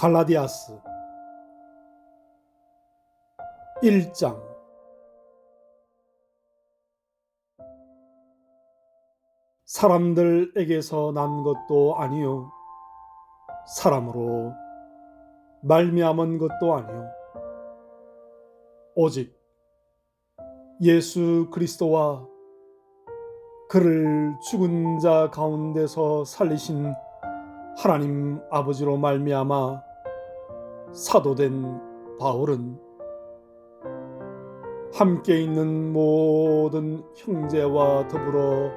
갈라디아서 1장. 사람들에게서 난 것도 아니요 사람으로 말미암은 것도 아니요 오직 예수 그리스도와 그를 죽은 자 가운데서 살리신 하나님 아버지로 말미암아 사도된 바울은 함께 있는 모든 형제와 더불어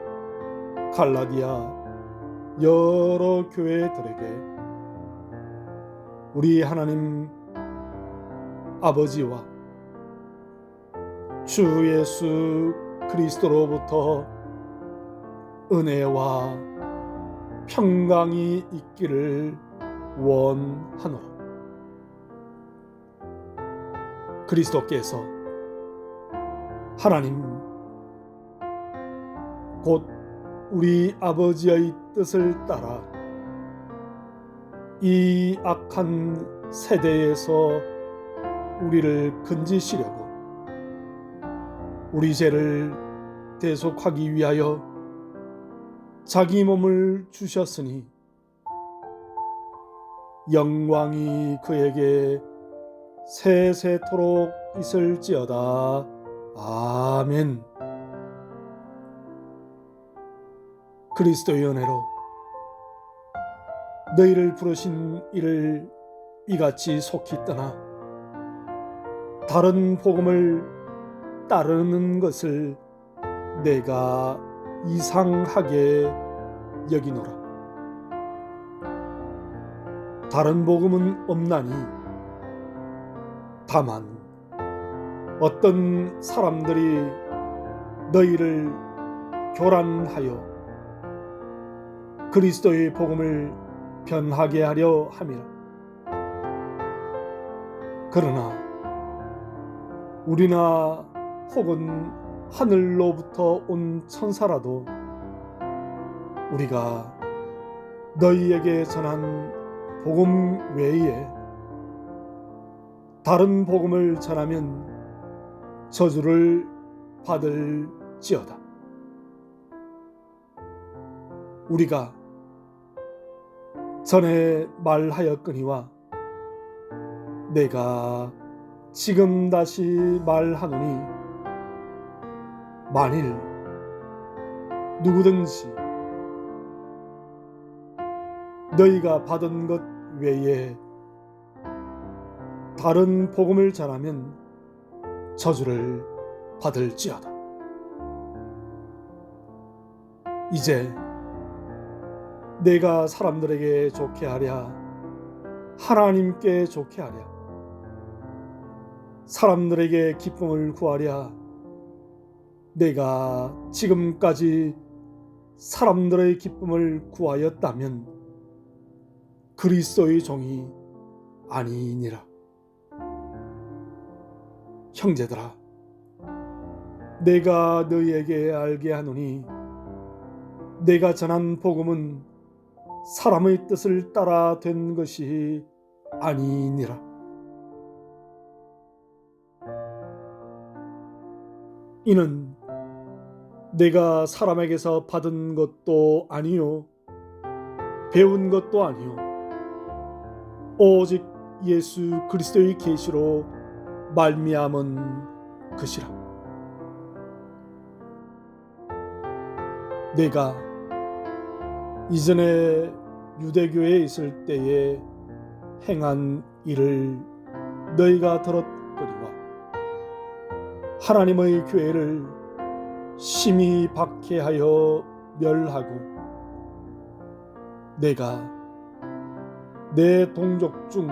갈라디아 여러 교회들에게 우리 하나님 아버지와 주 예수 그리스도로부터 은혜와 평강이 있기를 원하노라. 그리스도께서 하나님 곧 우리 아버지의 뜻을 따라 이 악한 세대에서 우리를 건지시려고 우리 죄를 대속하기 위하여 자기 몸을 주셨으니 영광이 그에게 세세토록 있을지어다. 아멘. 그리스도의 은혜로 너희를 부르신 이를 이같이 속히 떠나 다른 복음을 따르는 것을 내가 이상하게 여기노라. 다른 복음은 없나니 다만 어떤 사람들이 너희를 교란하여 그리스도의 복음을 변하게 하려 함이라. 그러나 우리나 혹은 하늘로부터 온 천사라도 우리가 너희에게 전한 복음 외에 다른 복음을 전하면 저주를 받을지어다. 우리가 전에 말하였거니와 내가 지금 다시 말하노니 만일 누구든지 너희가 받은 것 외에 다른 복음을 전하면 저주를 받을지어다. 이제 내가 사람들에게 좋게 하랴 하나님께 좋게 하랴 사람들에게 기쁨을 구하랴 내가 지금까지 사람들의 기쁨을 구하였다면 그리스도의 종이 아니니라. 형제들아, 내가 너희에게 알게 하노니 내가 전한 복음은 사람의 뜻을 따라 된 것이 아니니라. 이는 내가 사람에게서 받은 것도 아니요 배운 것도 아니요 오직 예수 그리스도의 계시로 말미암은 것이라. 내가 이전에 유대교에 있을 때에 행한 일을 너희가 들었거니와 하나님의 교회를 심히 박해하여 멸하고 내가 내 동족 중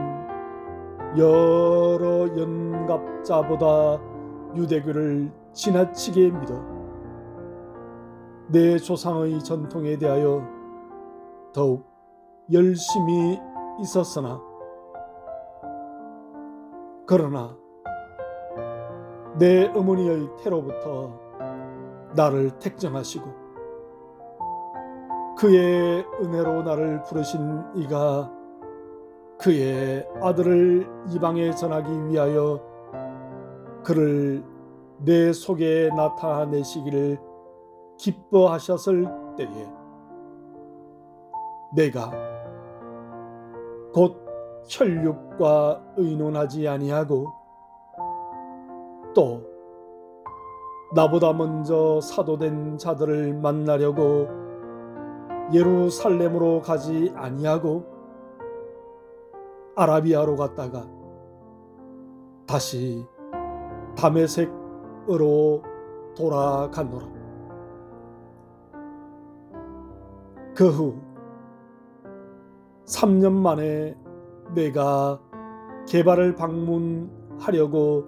여러 연갑자보다 유대교를 지나치게 믿어 내 조상의 전통에 대하여 더욱 열심히 있었으나 그러나 내 어머니의 태로부터 나를 택정하시고 그의 은혜로 나를 부르신 이가 그의 아들을 이방에 전하기 위하여 그를 내 속에 나타내시기를 기뻐하셨을 때에 내가 곧 혈육과 의논하지 아니하고 또 나보다 먼저 사도된 자들을 만나려고 예루살렘으로 가지 아니하고 아라비아로 갔다가 다시 다메섹으로 돌아갔노라. 그 후 3년 만에 내가 게바를 방문하려고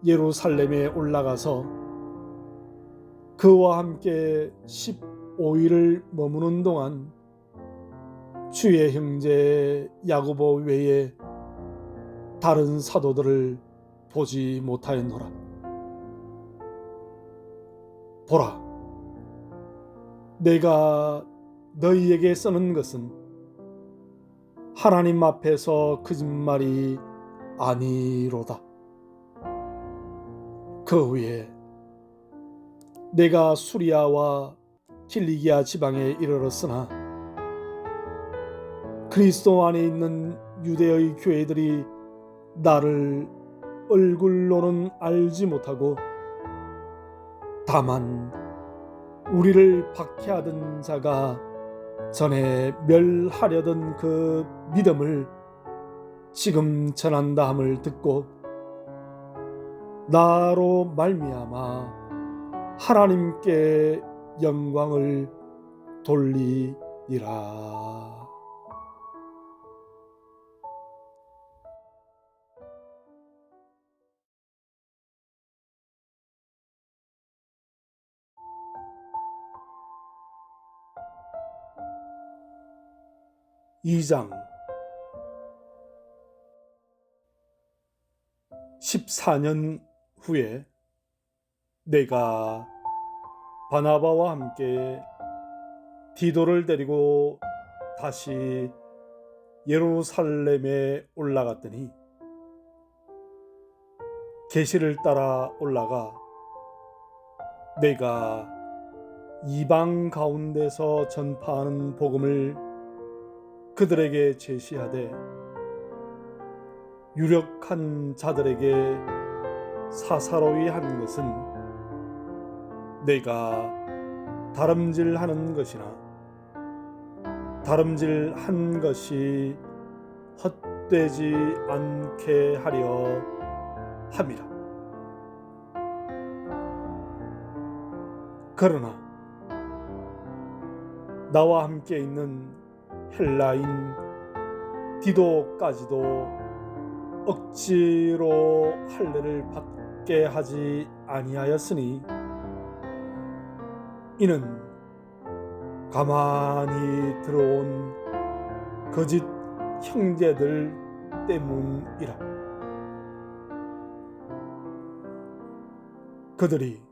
예루살렘에 올라가서 그와 함께 15일을 머무는 동안 주의 형제 야고보 외에 다른 사도들을 보지 못하였노라. 보라, 내가 너희에게 쓰는 것은 하나님 앞에서 거짓말이 아니로다. 그 후에 내가 수리아와 킬리기아 지방에 이르렀으나 그리스도 안에 있는 유대의 교회들이 나를 얼굴로는 알지 못하고 다만 우리를 박해하던 자가 전에 멸하려던 그 믿음을 지금 전한다 함을 듣고 나로 말미암아 하나님께 영광을 돌리리라. (2장) 14년 후에 내가 바나바와 함께 디도를 데리고 다시 예루살렘에 올라갔더니 계시를 따라 올라가 내가 이방 가운데서 전파하는 복음을 그들에게 제시하되 유력한 자들에게 사사로이 한 것은 내가 다름질하는 것이나 다름질한 것이 헛되지 않게 하려 함이라. 그러나 나와 함께 있는 헬라인 디도까지도 억지로 할례를 받게 하지 아니하였으니 이는 가만히 들어온 거짓 형제들 때문이라. 그들이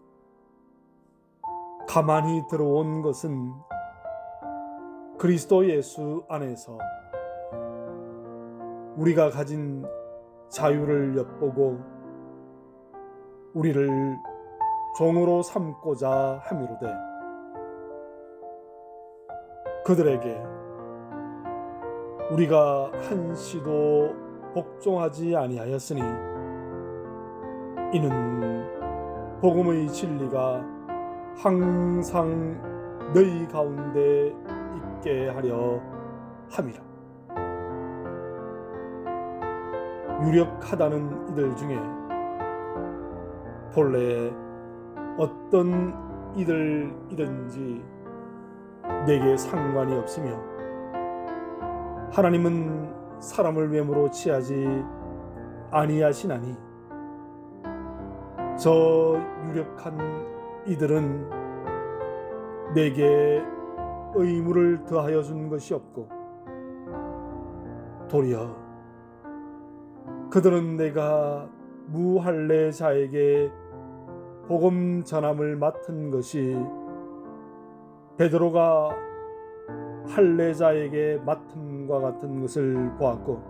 가만히 들어온 것은 그리스도 예수 안에서 우리가 가진 자유를 엿보고 우리를 종으로 삼고자 함이로되 그들에게 우리가 한시도 복종하지 아니하였으니 이는 복음의 진리가 항상 너희 가운데 있게 하려 함이라. 유력하다는 이들 중에 본래 어떤 이들이든지 내게 상관이 없으며 하나님은 사람을 외모로 취하지 아니하시나니 저 유력한 이들은 내게 의무를 더하여 준 것이 없고 도리어 그들은 내가 무할례자에게 복음 전함을 맡은 것이 베드로가 할례자에게 맡음과 같은 것을 보았고,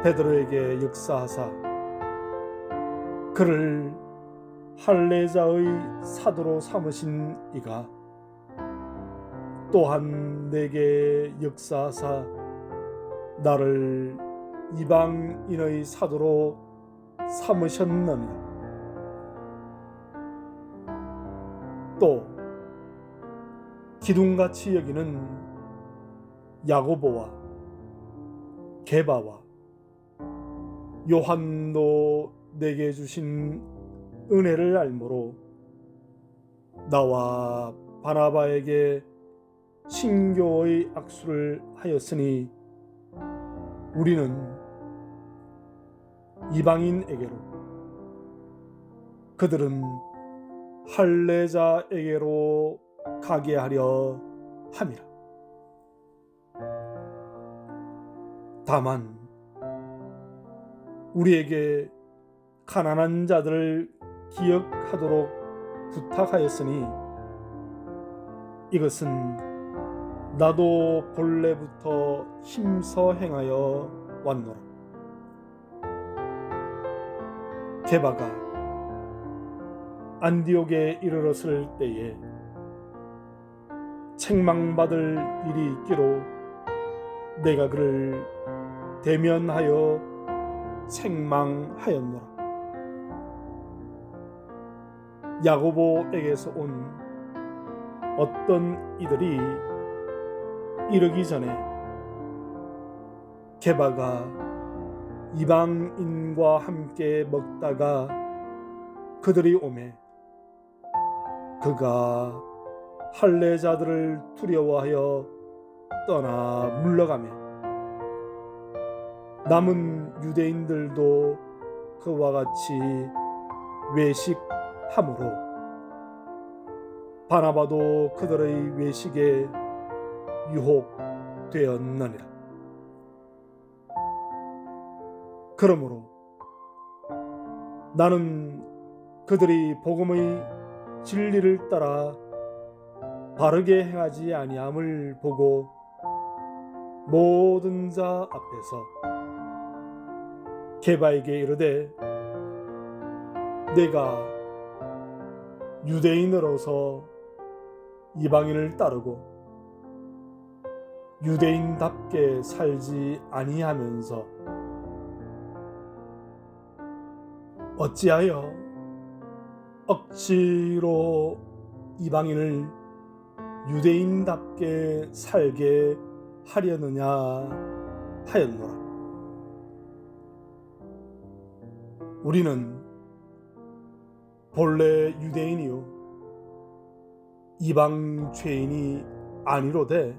베드로에게 역사하사 그를 할례자의 사도로 삼으신 이가 또한 내게 역사하사 나를 이방인의 사도로 삼으셨느니라. 또 기둥같이 여기는 야고보와 게바와 요한도 내게 주신 은혜를 알므로 나와 바나바에게 신교의 악수를 하였으니 우리는 이방인에게로 그들은 할례자에게로 가게 하려 함이라. 다만 우리에게 가난한 자들을 기억하도록 부탁하였으니 이것은 나도 본래부터 힘써 행하여 왔노라. 게바가 안디옥에 이르렀을 때에 책망받을 일이 있기로 내가 그를 대면하여 책망하였노라. 야고보에게서 온 어떤 이들이 이르기 전에 게바가 이방인과 함께 먹다가 그들이 오매 그가 할례자들을 두려워하여 떠나 물러가매 남은 유대인들도 그와 같이 외식함으로 바나바도 그들의 외식에 유혹되었느니라. 그러므로 나는 그들이 복음의 진리를 따라 바르게 행하지 아니함을 보고 모든 자 앞에서 게바에게 이르되 내가 유대인으로서 이방인을 따르고 유대인답게 살지 아니하면서 어찌하여 억지로 이방인을 유대인답게 살게 하려느냐 하였노라. 우리는 본래 유대인이요 이방 죄인이 아니로되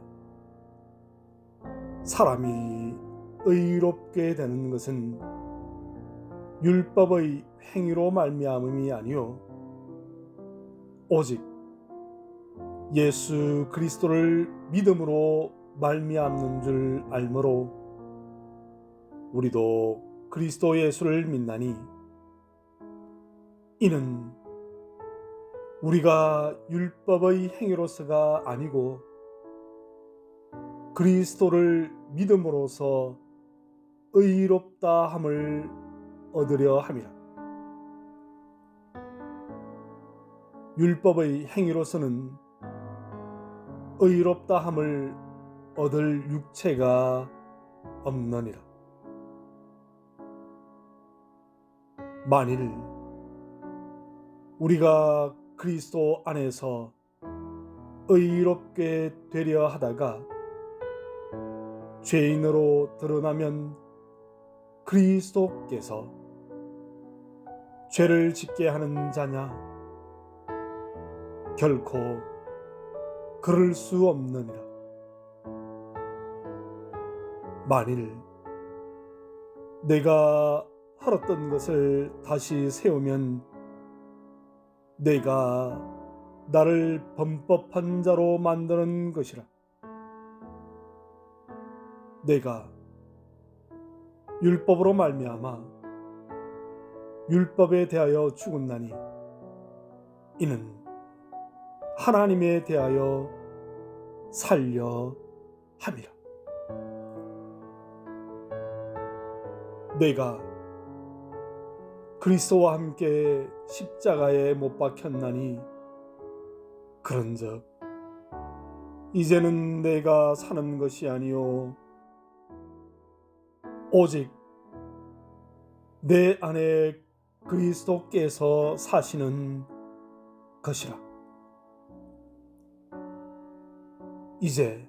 사람이 의롭게 되는 것은 율법의 행위로 말미암음이 아니요 오직 예수 그리스도를 믿음으로 말미암는 줄 알므로 우리도 그리스도 예수를 믿나니 이는 우리가 율법의 행위로서가 아니고 그리스도를 믿음으로써 의롭다 함을 얻으려 함이라. 율법의 행위로서는 의롭다 함을 얻을 육체가 없느니라. 만일 우리가 그리스도 안에서 의롭게 되려 하다가 죄인으로 드러나면 그리스도께서 죄를 짓게 하는 자냐? 결코 그럴 수 없느니라. 만일 내가 헐었던 것을 다시 세우면 내가 나를 범법한 자로 만드는 것이라. 내가 율법으로 말미암아 율법에 대하여 죽었나니 이는 하나님에 대하여 살려 함이라. 내가 그리스도와 함께 십자가에 못 박혔나니 그런즉 이제는 내가 사는 것이 아니요 오직 내 안에 그리스도께서 사시는 것이라. 이제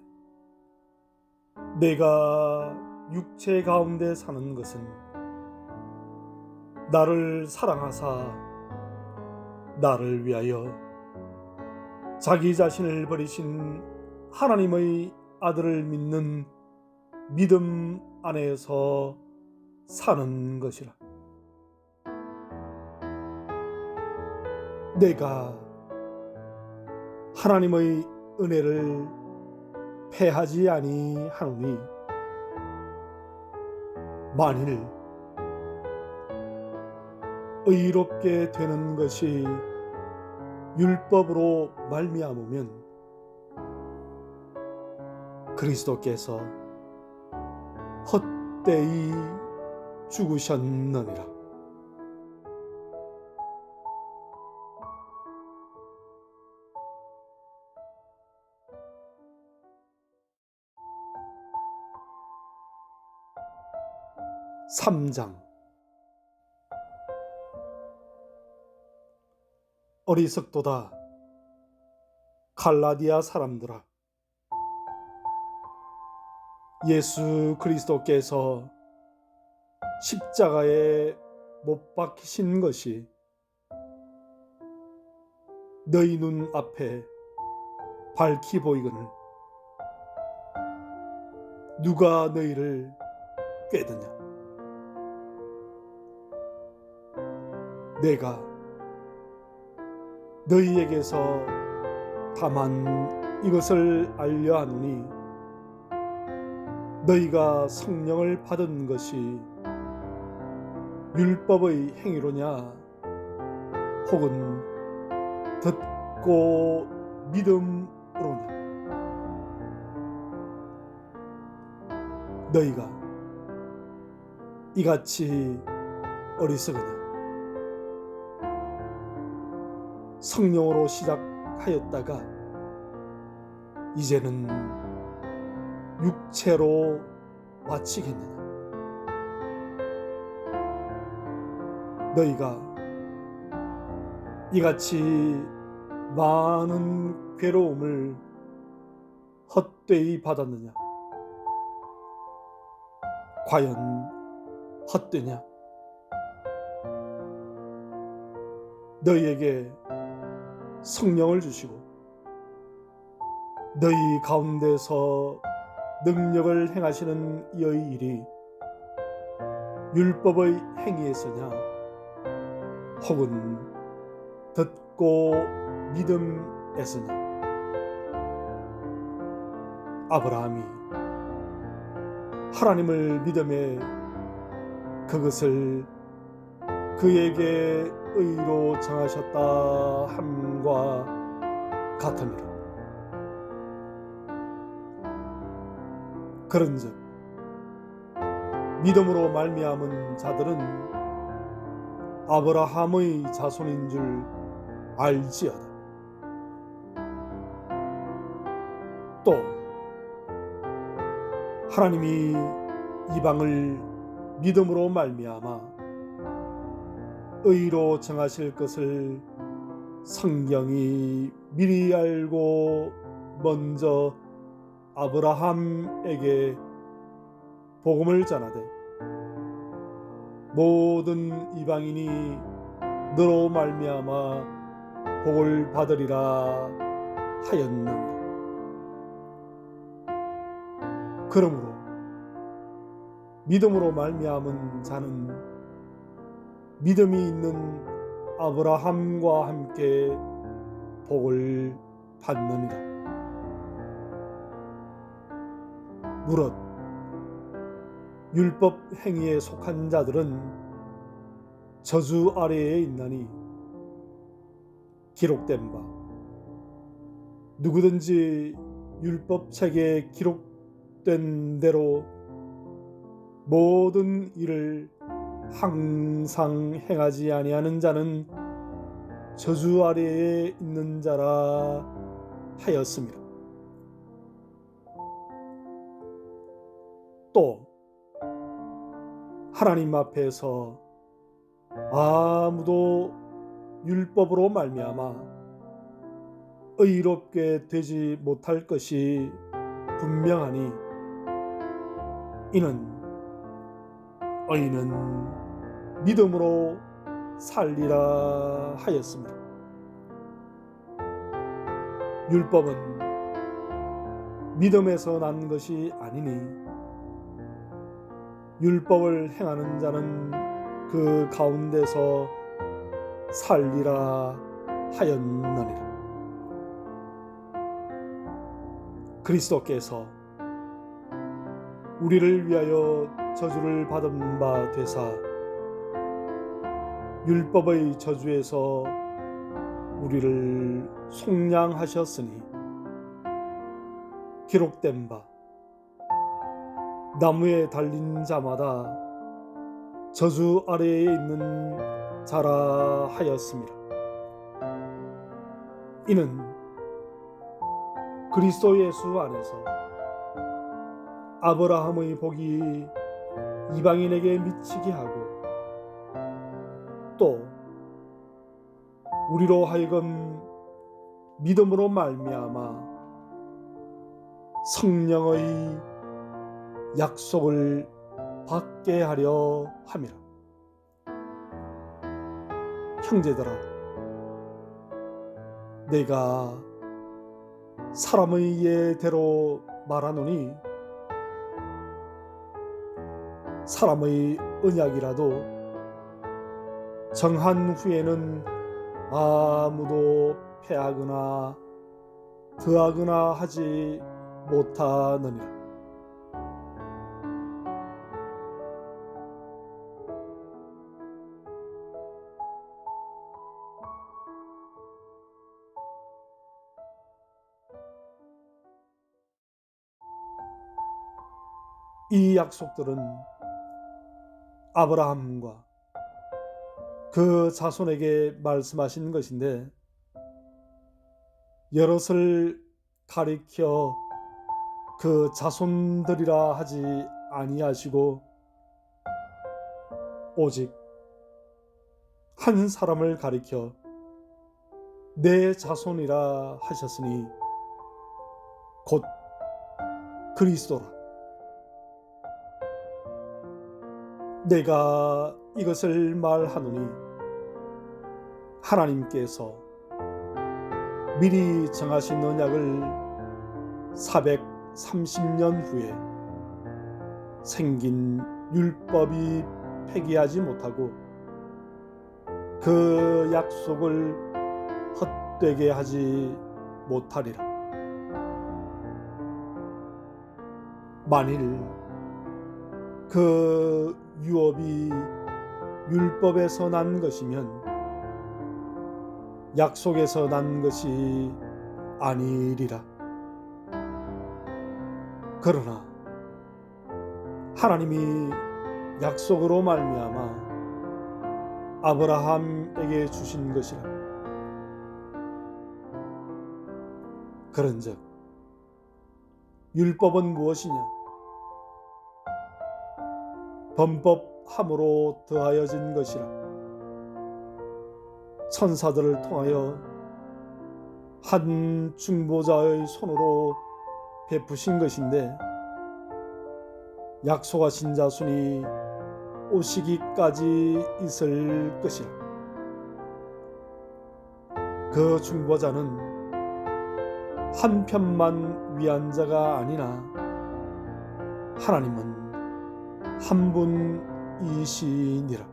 내가 육체 가운데 사는 것은 나를 사랑하사 나를 위하여 자기 자신을 버리신 하나님의 아들을 믿는 믿음 안에서 사는 것이라. 내가 하나님의 은혜를 패하지 아니하노니 만일 의롭게 되는 것이 율법으로 말미암으면 그리스도께서 헛되이 죽으셨느니라. (3장) 어리석도다 갈라디아 사람들아, 예수 그리스도께서 십자가에 못 박히신 것이 너희 눈 앞에 밝히 보이거늘 누가 너희를 꾀드냐. 내가 너희에게서 다만 이것을 알려 하노니 너희가 성령을 받은 것이 율법의 행위로냐 혹은 듣고 믿음으로냐. 너희가 이같이 어리석으냐. 성령으로 시작하였다가 이제는 육체로 마치겠느냐. 너희가 이같이 많은 괴로움을 헛되이 받았느냐. 과연 헛되냐. 너희에게 성령을 주시고 너희 가운데서 능력을 행하시는 이의 일이 율법의 행위에서냐 혹은 듣고 믿음에서냐. 아브라함이 하나님을 믿음에 그것을 그에게 의로 정하셨다 함과 같으니라. 그런즉 믿음으로 말미암은 자들은 아브라함의 자손인 줄 알지어다. 또 하나님이 이방을 믿음으로 말미암아 의로 정하실 것을 성경이 미리 알고 먼저 아브라함에게 복음을 전하되 모든 이방인이 너로 말미암아 복을 받으리라 하였느니라. 그러므로 믿음으로 말미암은 자는 믿음이 있는 아브라함과 함께 복을 받느니라. 무릇 율법 행위에 속한 자들은 저주 아래에 있나니 기록된 바 누구든지 율법책에 기록된 대로 모든 일을 항상 행하지 아니하는 자는 저주 아래에 있는 자라 하였습니다. 또 하나님 앞에서 아무도 율법으로 말미암아 의롭게 되지 못할 것이 분명하니 이는 의인은 믿음으로 살리라 하였습니다. 율법은 믿음에서 난 것이 아니니 율법을 행하는 자는 그 가운데서 살리라 하였느니라. 그리스도께서 우리를 위하여 저주를 받은 바 되사 율법의 저주에서 우리를 속량하셨으니 기록된 바 나무에 달린 자마다 저주 아래에 있는 자라 하였습니다. 이는 그리스도 예수 안에서 아브라함의 복이 이방인에게 미치게 하고 또 우리로 하여금 믿음으로 말미암아 성령의 약속을 받게 하려 함이라. 형제들아, 내가 사람의 예대로 말하노니 사람의 언약이라도 정한 후에는 아무도 패하거나 더하거나 하지 못하느니라. 이 약속들은 아브라함과 그 자손에게 말씀하신 것인데 여럿을 가리켜 그 자손들이라 하지 아니하시고 오직 한 사람을 가리켜 내 자손이라 하셨으니 곧 그리스도라. 내가 이것을 말하노니 하나님께서 미리 정하신 언약을 430년 후에 생긴 율법이 폐기하지 못하고 그 약속을 헛되게 하지 못하리라. 만일 그 유업이 율법에서 난 것이면 약속에서 난 것이 아니리라. 그러나 하나님이 약속으로 말미암아 아브라함에게 주신 것이라. 그런즉 율법은 무엇이냐? 범법함으로 더하여진 것이라. 천사들을 통하여 한 중보자의 손으로 베푸신 것인데 약속하신 자손이 오시기까지 있을 것이라. 그 중보자는 한편만 위한 자가 아니나 하나님은 한 분이시니라.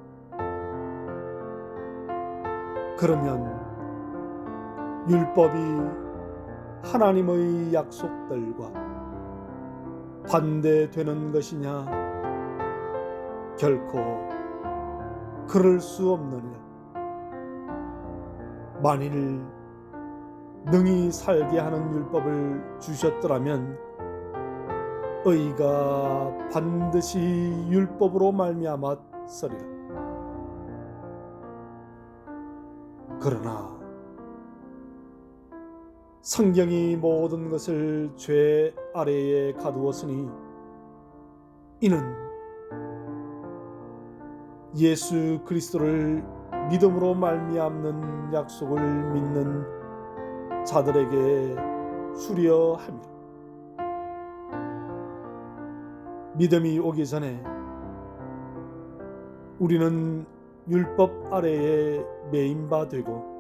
그러면 율법이 하나님의 약속들과 반대되는 것이냐? 결코 그럴 수 없느니라. 만일 능히 살게 하는 율법을 주셨더라면 의가 반드시 율법으로 말미암았으리라. 그러나 성경이 모든 것을 죄 아래에 가두었으니 이는 예수 그리스도를 믿음으로 말미암는 약속을 믿는 자들에게 수려 함이라. 믿음이 오기 전에 우리는 율법 아래에 매인 바 되고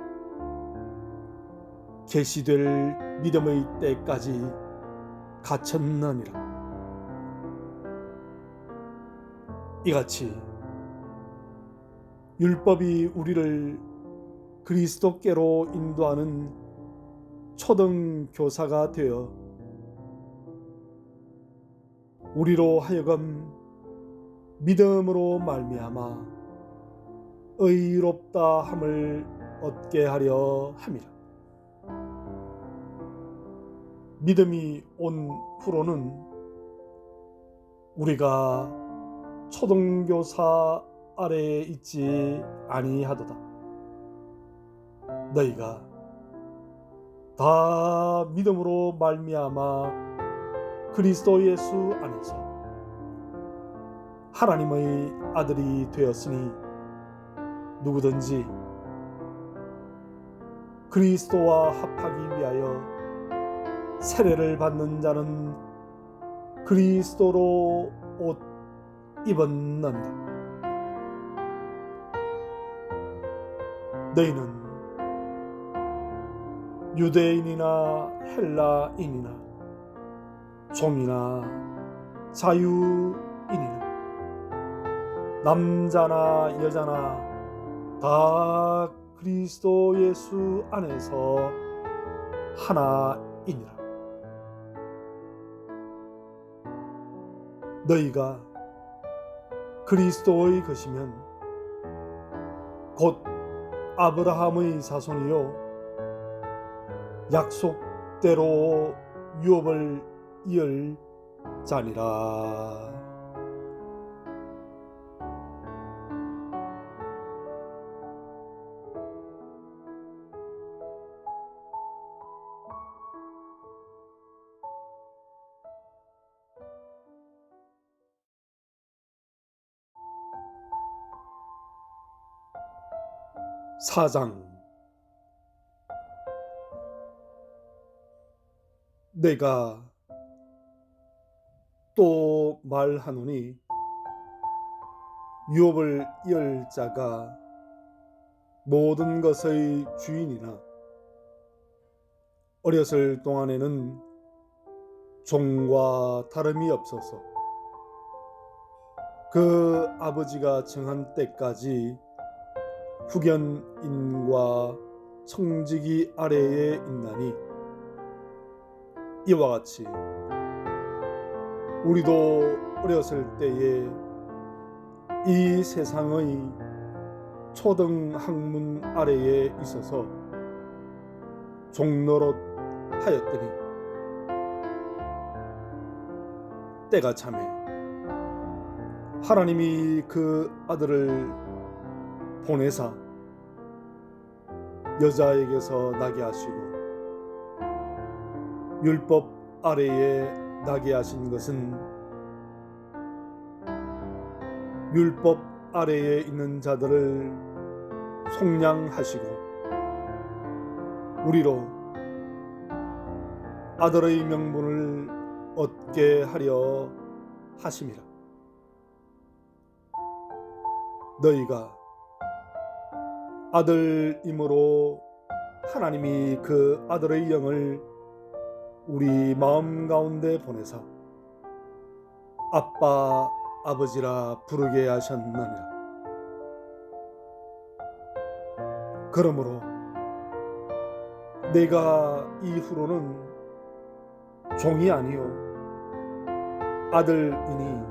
계시될 믿음의 때까지 갇혔느니라. 이같이 율법이 우리를 그리스도께로 인도하는 초등 교사가 되어 우리로 하여금 믿음으로 말미암아 의롭다 함을 얻게 하려 함이라. 믿음이 온 후로는 우리가 초등교사 아래에 있지 아니하도다. 너희가 다 믿음으로 말미암아 그리스도 예수 안에서 하나님의 아들이 되었으니 누구든지 그리스도와 합하기 위하여 세례를 받는 자는 그리스도로 옷 입었느니라. 너희는 유대인이나 헬라인이나 종이나 자유인이나 남자나 여자나 다 그리스도 예수 안에서 하나이니라. 너희가 그리스도의 것이면 곧 아브라함의 자손이요 약속대로 유업을 이을 자니라. 사장. 내가 또 말하노니 유업을 이을 자가 모든 것의 주인이나 어렸을 동안에는 종과 다름이 없어서 그 아버지가 정한 때까지 후견인과 청지기 아래에 있나니 이와 같이 우리도 어렸을 때에 이 세상의 초등 학문 아래에 있어서 종노릇 하였더니 때가 참에 하나님이 그 아들을 보내사 여자에게서 나게 하시고 율법 아래에 나게 하신 것은 율법 아래에 있는 자들을 속량하시고 우리로 아들의 명분을 얻게 하려 하심이라. 너희가 아들이므로 하나님이 그 아들의 영을 우리 마음 가운데 보내사 아빠 아버지라 부르게 하셨느니라. 그러므로 내가 이후로는 종이 아니요 아들이니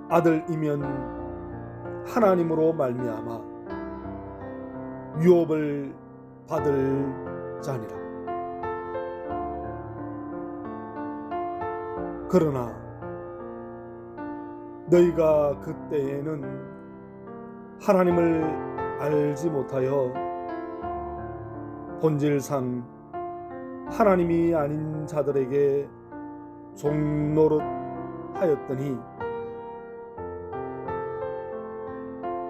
아들이면 하나님으로 말미암아 유업을 받을 자니라. 그러나 너희가 그때에는 하나님을 알지 못하여 본질상 하나님이 아닌 자들에게 종노릇 하였더니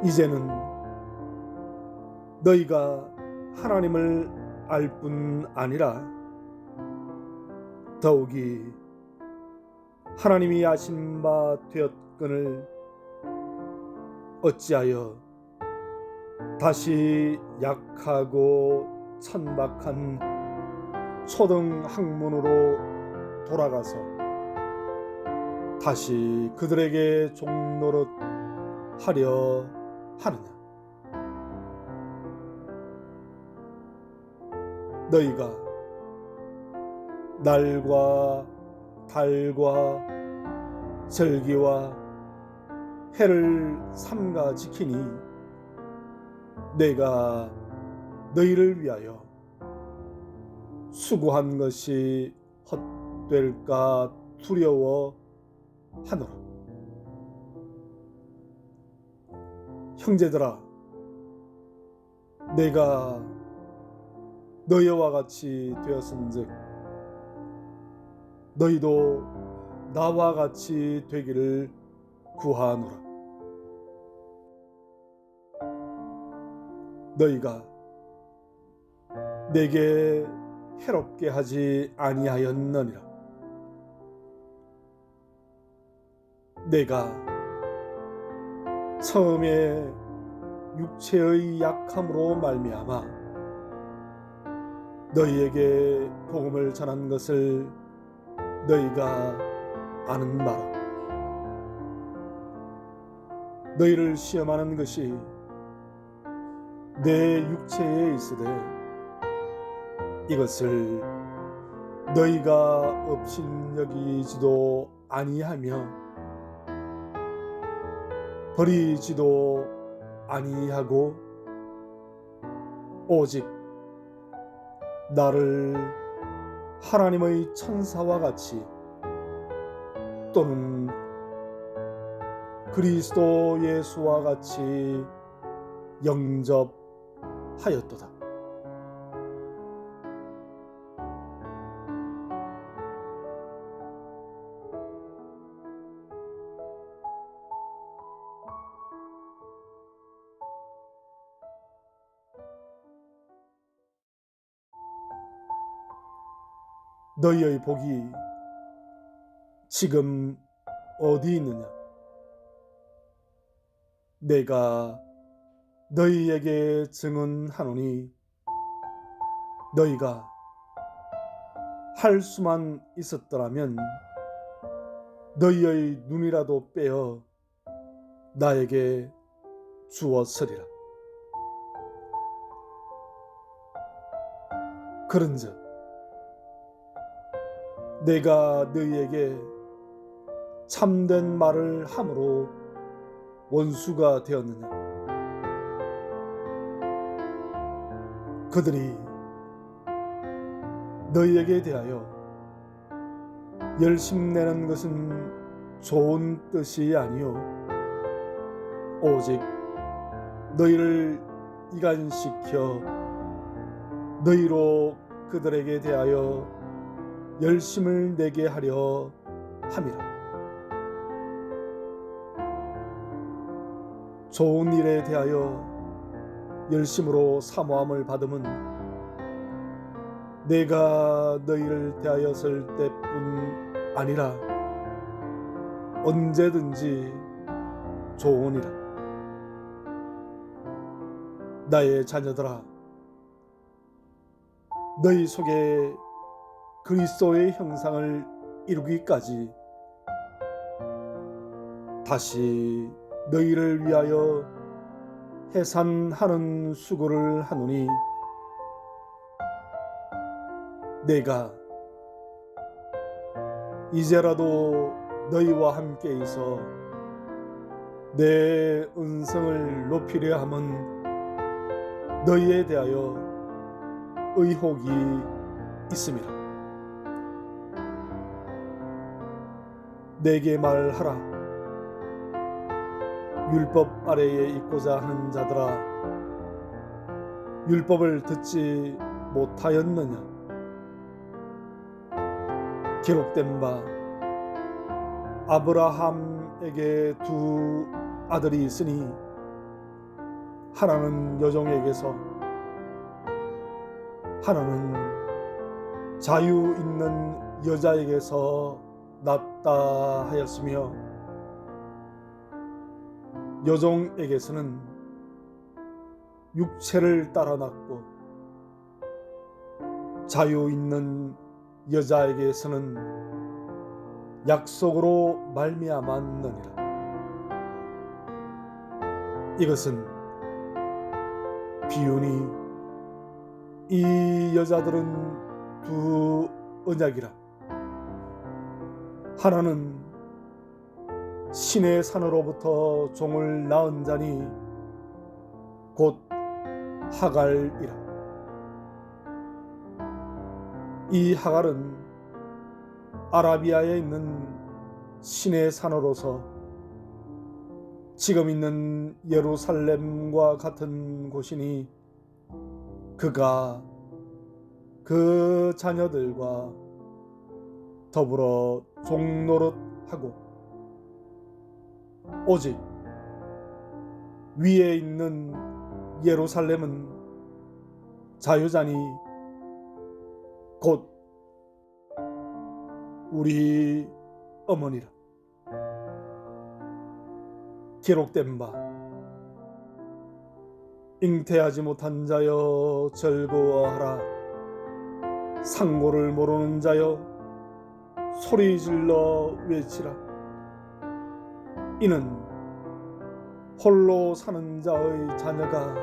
이제는 너희가 하나님을 알 뿐 아니라 더욱이 하나님이 아신 바 되었거늘 어찌하여 다시 약하고 천박한 초등 학문으로 돌아가서 다시 그들에게 종노릇 하려 하느냐. 너희가 날과 달과 절기와 해를 삼가 지키니 내가 너희를 위하여 수고한 것이 헛될까 두려워 하노라. 형제들아, 내가 너희와 같이 되었은즉 너희도 나와 같이 되기를 구하노라. 너희가 내게 해롭게 하지 아니하였느니라. 내가 처음에 육체의 약함으로 말미암아 너희에게 복음을 전한 것을 너희가 아는 바라. 너희를 시험하는 것이 내 육체에 있으되 이것을 너희가 업신여기지도 아니하며 버리지도 아니하고 오직 나를 하나님의 천사와 같이 또는 그리스도 예수와 같이 영접하였도다. 너희의 복이 지금 어디 있느냐? 내가 너희에게 증언하노니 너희가 할 수만 있었더라면 너희의 눈이라도 빼어 나에게 주었으리라. 그런즉 내가 너희에게 참된 말을 함으로 원수가 되었느냐? 그들이 너희에게 대하여 열심내는 것은 좋은 뜻이 아니요 오직 너희를 이간시켜 너희로 그들에게 대하여 열심을 내게 하려 함이라. 좋은 일에 대하여 열심으로 사모함을 받음은 내가 너희를 대하였을 때뿐 아니라 언제든지 좋으니라. 나의 자녀들아, 너희 속에 그리스도의 형상을 이루기까지 다시 너희를 위하여 해산하는 수고를 하노니 내가 이제라도 너희와 함께 있어 내 은성을 높이려 함은 너희에 대하여 의혹이 있습니다. 내게 말하라. 율법 아래에 있고자 하는 자들아, 율법을 듣지 못하였느냐? 기록된 바 아브라함에게 두 아들이 있으니 하나는 여종에게서 하나는 자유 있는 여자에게서 났다 하였으며 여종에게서는 육체를 따라 났고 자유 있는 여자에게서는 약속으로 말미암았느니라. 이것은 비유니 이 여자들은 두 언약이라. 하나는 신의 산으로부터 종을 낳은 자니 곧 하갈이라. 이 하갈은 아라비아에 있는 신의 산으로서 지금 있는 예루살렘과 같은 곳이니 그가 그 자녀들과 더불어 종노릇하고 오직 위에 있는 예루살렘은 자유자니 곧 우리 어머니라. 기록된 바 잉태하지 못한 자여 즐거워하라. 상고를 모르는 자여 소리질러 외치라. 이는 홀로 사는 자의 자녀가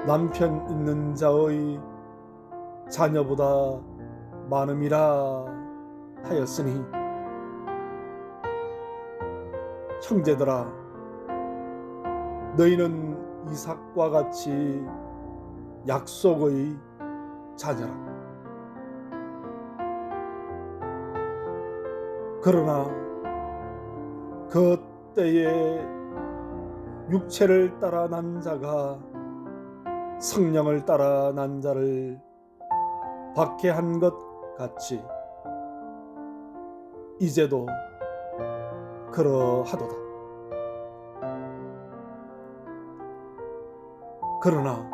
남편 있는 자의 자녀보다 많음이라 하였으니 형제들아, 너희는 이삭과 같이 약속의 자녀라. 그러나 그 때에 육체를 따라 난 자가 성령을 따라 난 자를 박해한 것 같이 이제도 그러하도다. 그러나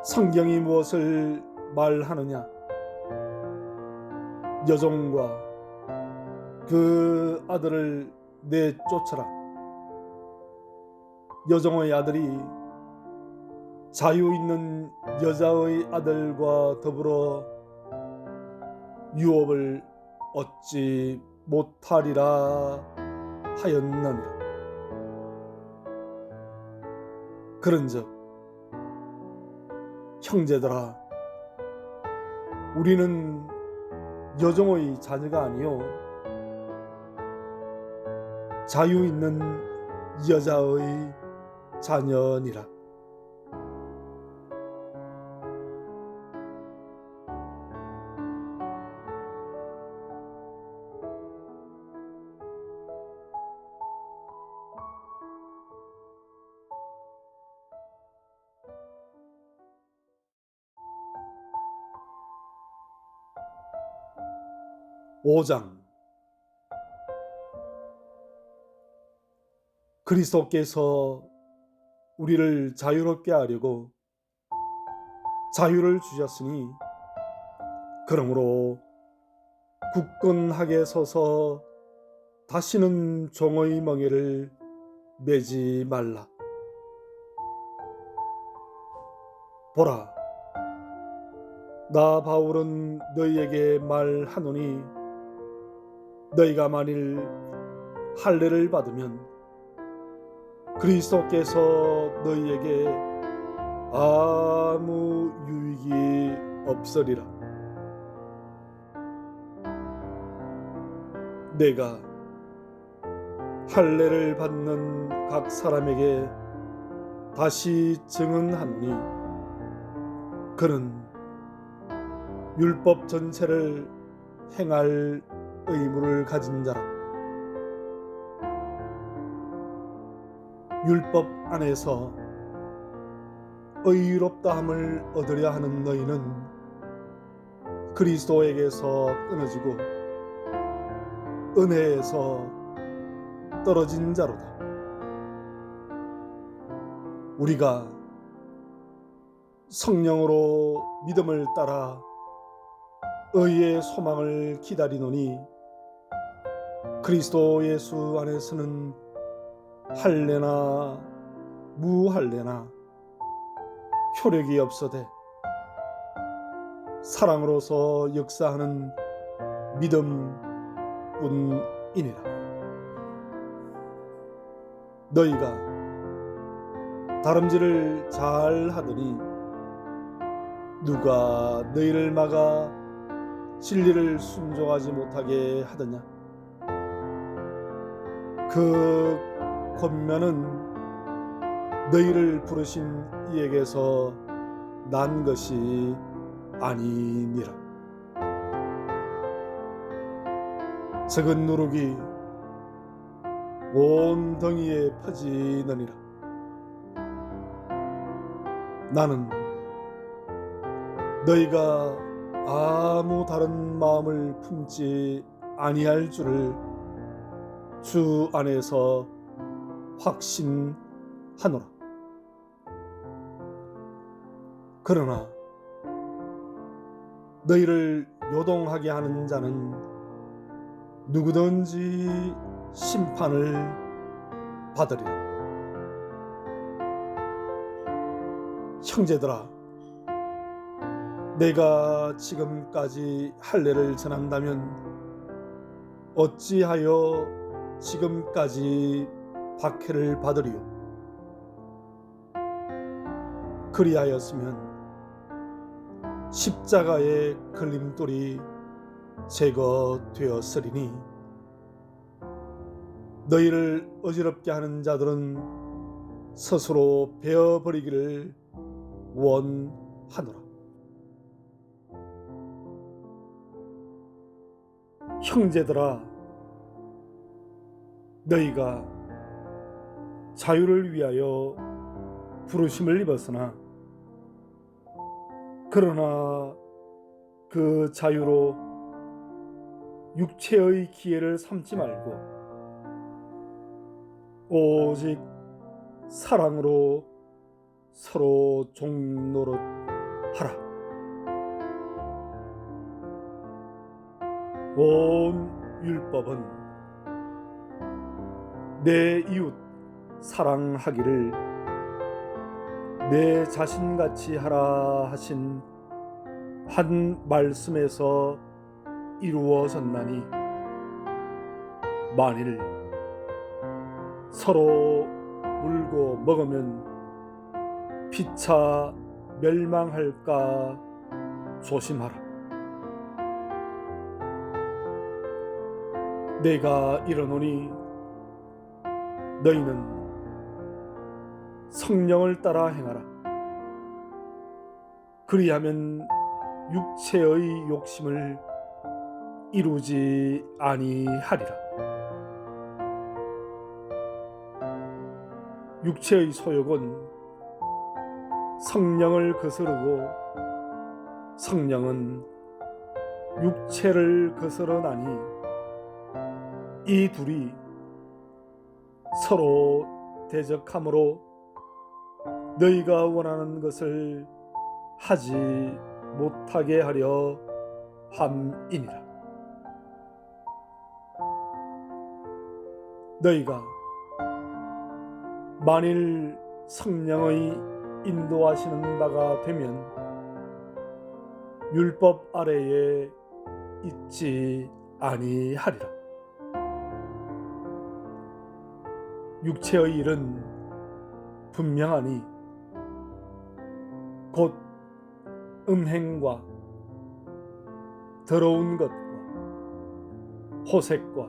성경이 무엇을 말하느냐? 여종과 그 아들을 내쫓아라. 여종의 아들이 자유 있는 여자의 아들과 더불어 유업을 얻지 못하리라 하였느니라. 그런즉 형제들아, 우리는 여종의 자녀가 아니요 자유 있는 여자의 자녀니라. (5장) 그리스도께서 우리를 자유롭게 하려고 자유를 주셨으니 그러므로 굳건하게 서서 다시는 종의 멍에를 매지 말라. 보라, 나 바울은 너희에게 말하노니 너희가 만일 할례를 받으면 그리스도께서 너희에게 아무 유익이 없으리라. 내가 할례를 받는 각 사람에게 다시 증언하노니 그는 율법 전체를 행할 의무를 가진 자라. 율법 안에서 의롭다함을 얻으려 하는 너희는 그리스도에게서 끊어지고 은혜에서 떨어진 자로다. 우리가 성령으로 믿음을 따라 의의 소망을 기다리노니 그리스도 예수 안에서는 할례나 무할례나 효력이 없어되 사랑으로서 역사하는 믿음뿐이니라. 너희가 다름질을 잘 하더니 누가 너희를 막아 진리를 순종하지 못하게 하더냐? 그 권면은 너희를 부르신 이에게서 난 것이 아니니라. 적은 누룩이 온 덩이에 퍼지느니라. 나는 너희가 아무 다른 마음을 품지 아니할 줄을 주 안에서 확신하노라. 그러나 너희를 요동하게 하는 자는 누구든지 심판을 받으리라. 형제들아, 내가 지금까지 할례를 전한다면 어찌하여 지금까지 박해를 받으리요? 그리하였으면 십자가의 걸림돌이 제거되었으리니 너희를 어지럽게 하는 자들은 스스로 베어버리기를 원하노라. 형제들아, 너희가 자유를 위하여 부르심을 입었으나 그러나 그 자유로 육체의 기회를 삼지 말고 오직 사랑으로 서로 종노릇 하라. 온 율법은 내 이웃 사랑하기를 내 자신같이 하라 하신 한 말씀에서 이루어졌나니 만일 서로 물고 먹으면 피차 멸망할까 조심하라. 내가 이르노니 너희는 성령을 따라 행하라. 그리하면 육체의 욕심을 이루지 아니하리라. 육체의 소욕은 성령을 거스르고 성령은 육체를 거스르나니 이 둘이 서로 대적하므로 너희가 원하는 것을 하지 못하게 하려 함이니라. 너희가 만일 성령의 인도하시는 바가 되면 율법 아래에 있지 아니하리라. 육체의 일은 분명하니 곧 음행과 더러운 것과 호색과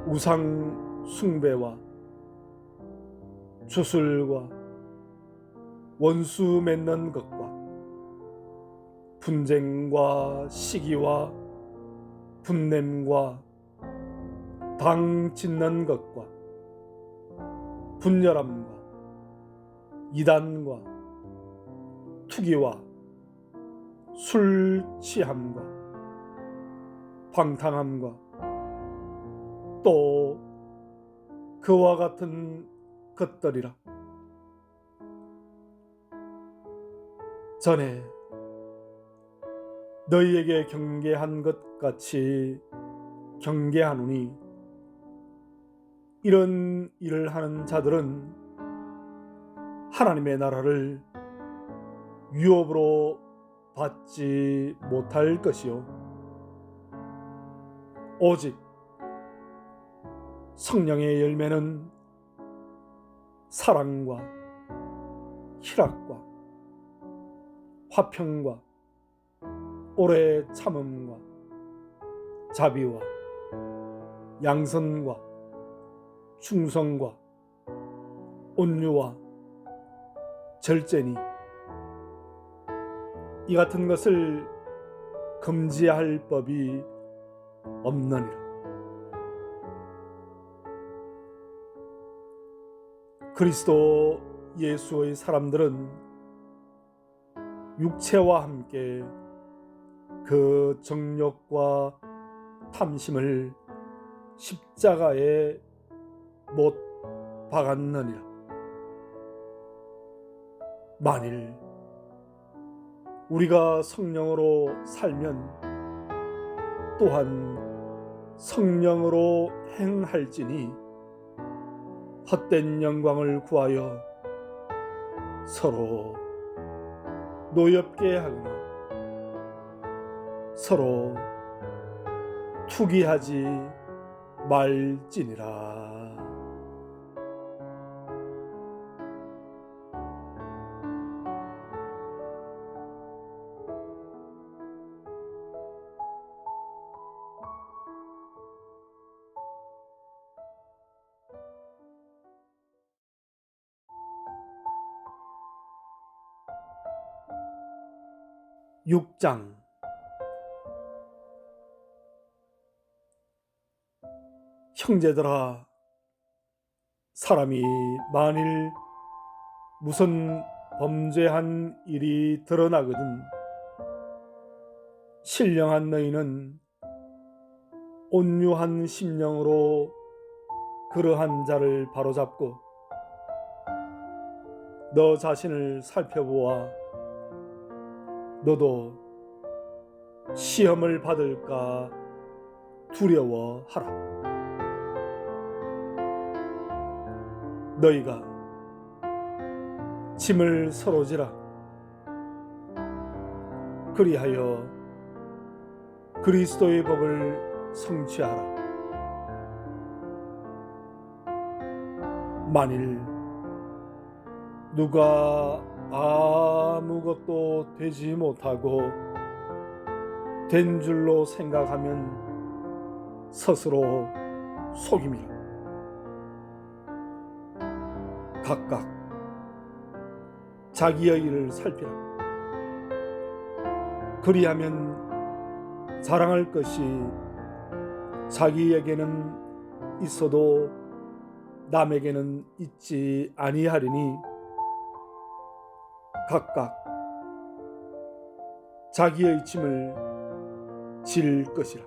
우상 숭배와 주술과 원수 맺는 것과 분쟁과 시기와 분냄과 당 짓는 것과 분열함과 이단과 투기와 술 취함과 방탕함과 또 그와 같은 것들이라. 전에 너희에게 경계한 것 같이 경계하노니 이런 일을 하는 자들은 하나님의 나라를 유업으로 받지 못할 것이요 오직 성령의 열매는 사랑과 희락과 화평과 오래 참음과 자비와 양선과 충성과 온유와 절제니 이 같은 것을 금지할 법이 없느니라. 그리스도 예수의 사람들은 육체와 함께 그 정욕과 탐심을 십자가에 못 박았느니라. 만일 우리가 성령으로 살면 또한 성령으로 행할지니 헛된 영광을 구하여 서로 노엽게 하거나 서로 투기하지 말지니라. 6장 형제들아, 사람이 만일 무슨 범죄한 일이 드러나거든 신령한 너희는 온유한 심령으로 그러한 자를 바로잡고 너 자신을 살펴보아 너도 시험을 받을까 두려워하라. 너희가 짐을 서로 지라. 그리하여 그리스도의 복을 성취하라. 만일 누가 아무것도 되지 못하고 된 줄로 생각하면 스스로 속임이라. 각각 자기의 일을 살피라. 그리하면 자랑할 것이 자기에게는 있어도 남에게는 있지 아니하리니 각각 자기의 짐을 질 것이라.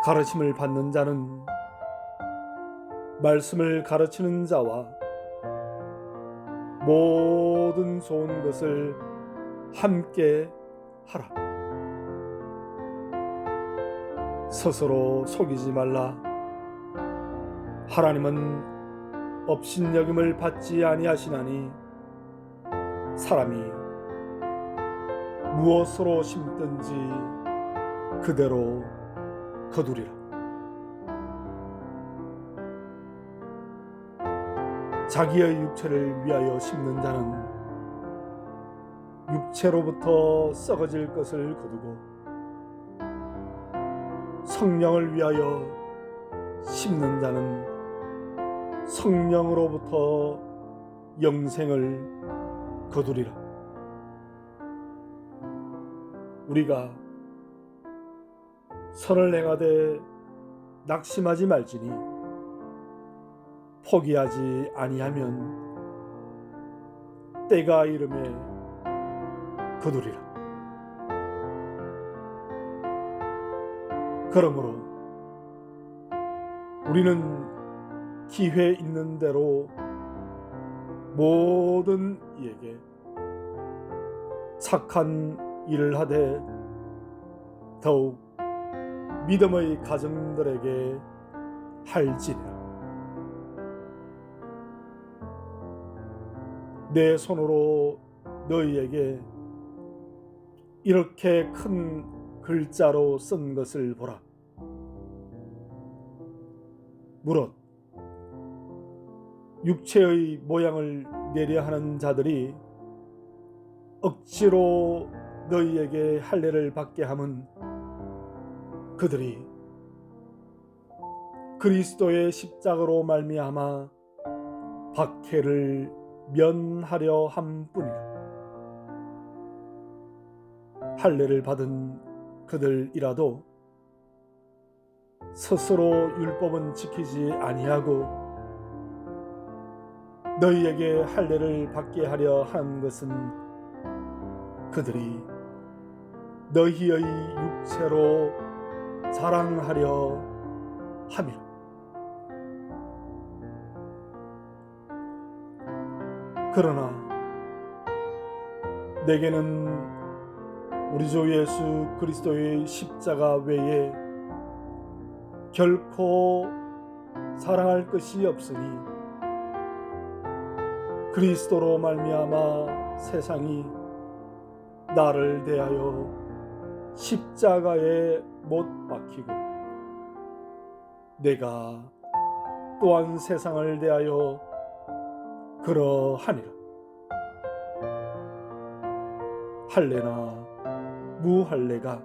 가르침을 받는 자는 말씀을 가르치는 자와 모든 좋은 것을 함께 하라. 스스로 속이지 말라. 하나님은 업신여김을 받지 아니하시나니 사람이 무엇으로 심든지 그대로 거두리라. 자기의 육체를 위하여 심는 자는 육체로부터 썩어질 것을 거두고 성령을 위하여 심는 자는 성령으로부터 영생을 거두리라. 우리가 선을 행하되 낙심하지 말지니 포기하지 아니하면 때가 이름에 거두리라. 그러므로 우리는 기회 있는 대로 모든 이에게 착한 일을 하되 더욱 믿음의 가정들에게 할지니라. 내 손으로 너희에게 이렇게 큰 글자로 쓴 것을 보라. 무릇 육체의 모양을 내려 하는 자들이 억지로 너희에게 할례를 받게 함은 그들이 그리스도의 십자가로 말미암아 박해를 면하려 함뿐이라. 할례를 받은 그들이라도 스스로 율법은 지키지 아니하고 너희에게 할례를 받게 하려 한 것은 그들이 너희의 육체로 자랑하려 함이라. 그러나 내게는 우리 주 예수 그리스도의 십자가 외에 결코 사랑할 것이 없으니 그리스도로 말미암아 세상이 나를 대하여 십자가에 못 박히고 내가 또한 세상을 대하여 그러하니라. 할례나 무할례가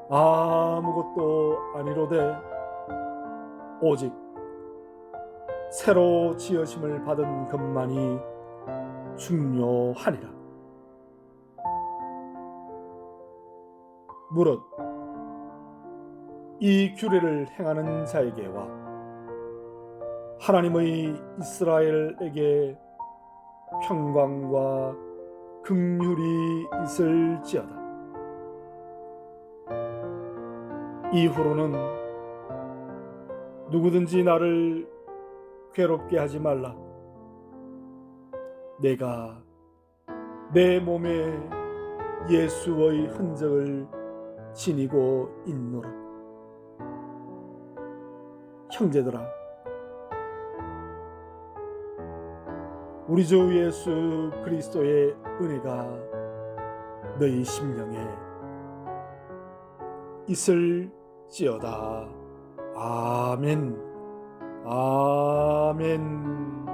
아무것도 아니로되 오직 새로 지으심을 받은 것만이 중요하니라. 무릇 이 규례를 행하는 자에게와 하나님의 이스라엘에게 평강과 긍휼이 있을지어다. 이후로는 누구든지 나를 괴롭게 하지 말라. 내가 내 몸에 예수의 흔적을 지니고 있노라. 형제들아, 우리 주 예수 그리스도의 은혜가 너희 심령에 있을지어다. 아멘. 아멘.